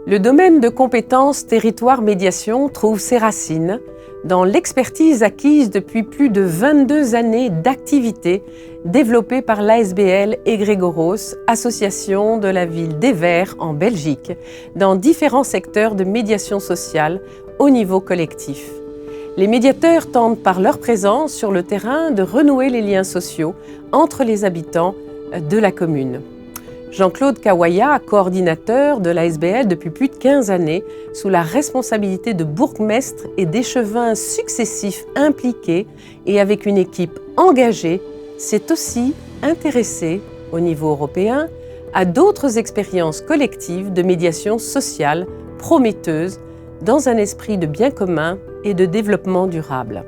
Le domaine de compétences territoire-médiation trouve ses racines dans l'expertise acquise depuis plus de 22 années d'activité développée par l'ASBL Egregoros, association de la ville d'Evere en Belgique, dans différents secteurs de médiation sociale au niveau collectif. Les médiateurs tentent par leur présence sur le terrain de renouer les liens sociaux entre les habitants de la commune. Jean-Claude Kawaya, coordinateur de l'ASBL depuis plus de 15 années, sous la responsabilité de bourgmestres et d'échevins successifs impliqués et avec une équipe engagée, s'est aussi intéressé, au niveau européen, à d'autres expériences collectives de médiation sociale prometteuses dans un esprit de bien commun et de développement durable.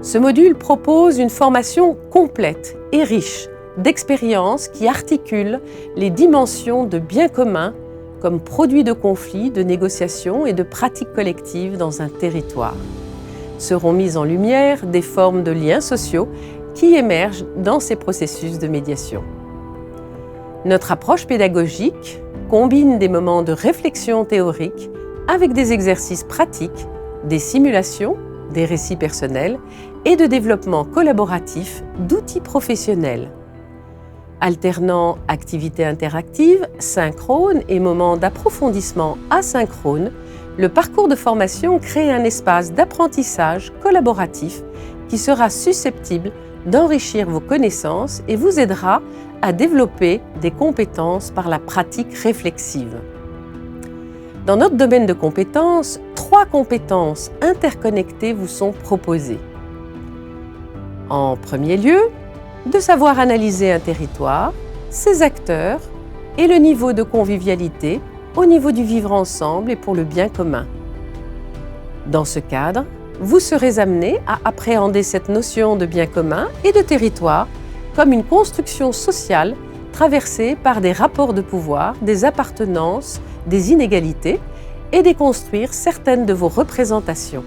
Ce module propose une formation complète et riche d'expériences qui articulent les dimensions de bien commun comme produit de conflits, de négociations et de pratiques collectives dans un territoire. Seront mises en lumière des formes de liens sociaux qui émergent dans ces processus de médiation. Notre approche pédagogique combine des moments de réflexion théorique avec des exercices pratiques, des simulations, des récits personnels et de développement collaboratif d'outils professionnels. Alternant activités interactives, synchrones et moments d'approfondissement asynchrones, le parcours de formation crée un espace d'apprentissage collaboratif qui sera susceptible d'enrichir vos connaissances et vous aidera à développer des compétences par la pratique réflexive. Dans notre domaine de compétences, 3 compétences interconnectées vous sont proposées. En premier lieu, de savoir analyser un territoire, ses acteurs et le niveau de convivialité au niveau du vivre ensemble et pour le bien commun. Dans ce cadre, vous serez amené à appréhender cette notion de bien commun et de territoire comme une construction sociale traversée par des rapports de pouvoir, des appartenances, des inégalités et déconstruire certaines de vos représentations.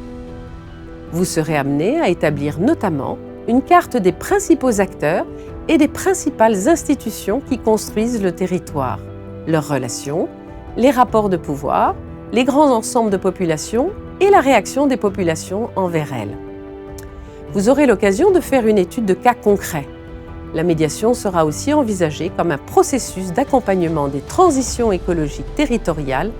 Vous serez amené à établir notamment une carte des principaux acteurs et des principales institutions qui construisent le territoire, leurs relations, les rapports de pouvoir, les grands ensembles de population et la réaction des populations envers elles. Vous aurez l'occasion de faire une étude de cas concret. La médiation sera aussi envisagée comme un processus d'accompagnement des transitions écologiques territoriales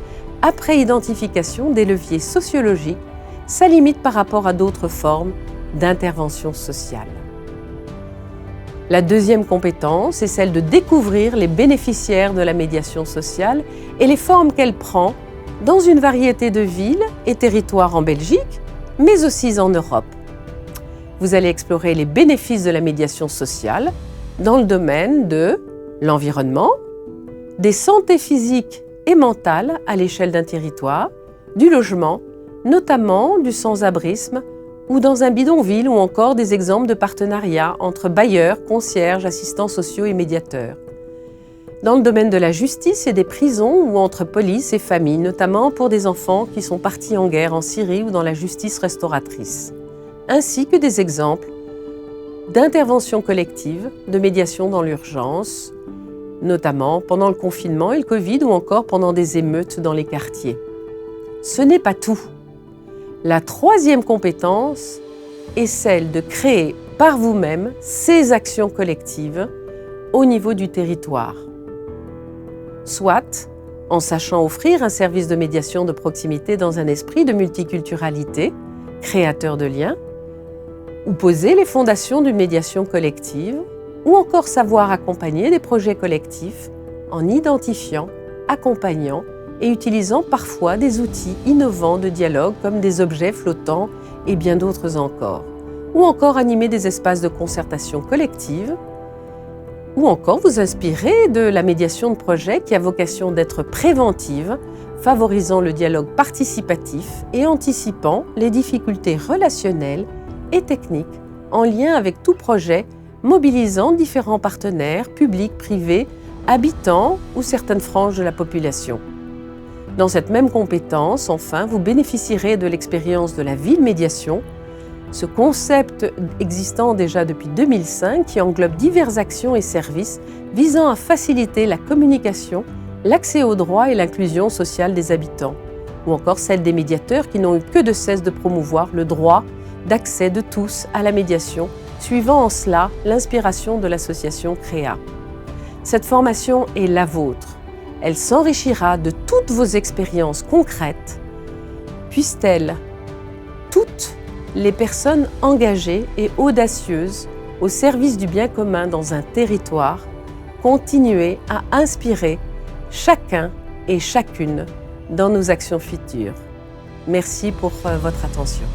après identification des leviers sociologiques, sa limite par rapport à d'autres formes d'intervention sociale. La deuxième compétence est celle de découvrir les bénéficiaires de la médiation sociale et les formes qu'elle prend dans une variété de villes et territoires en Belgique, mais aussi en Europe. Vous allez explorer les bénéfices de la médiation sociale dans le domaine de l'environnement, des santé physique et mentale à l'échelle d'un territoire, du logement, notamment du sans-abrisme, ou dans un bidonville, ou encore des exemples de partenariats entre bailleurs, concierges, assistants sociaux et médiateurs. Dans le domaine de la justice et des prisons, ou entre police et famille, notamment pour des enfants qui sont partis en guerre en Syrie ou dans la justice restauratrice, ainsi que des exemples d'intervention collective, de médiation dans l'urgence, notamment pendant le confinement et le Covid, ou encore pendant des émeutes dans les quartiers. Ce n'est pas tout. La troisième compétence est celle de créer par vous-même ces actions collectives au niveau du territoire. Soit en sachant offrir un service de médiation de proximité dans un esprit de multiculturalité, créateur de liens, ou poser les fondations d'une médiation collective, ou encore savoir accompagner des projets collectifs en identifiant, accompagnant et utilisant parfois des outils innovants de dialogue comme des objets flottants et bien d'autres encore. Ou encore animer des espaces de concertation collective. Ou encore vous inspirer de la médiation de projet qui a vocation d'être préventive, favorisant le dialogue participatif et anticipant les difficultés relationnelles et techniques en lien avec tout projet mobilisant différents partenaires, publics, privés, habitants ou certaines franges de la population. Dans cette même compétence, enfin, vous bénéficierez de l'expérience de la ville-médiation, ce concept existant déjà depuis 2005 qui englobe diverses actions et services visant à faciliter la communication l'accès aux droits et l'inclusion sociale des habitants, ou encore celle des médiateurs qui n'ont eu que de cesse de promouvoir le droit d'accès de tous à la médiation, suivant en cela l'inspiration de l'association CREA. Cette formation est la vôtre. Elle s'enrichira de toutes vos expériences concrètes. Puissent-elles, toutes les personnes engagées et audacieuses au service du bien commun dans un territoire, continuer à inspirer chacun et chacune dans nos actions futures. Merci pour votre attention.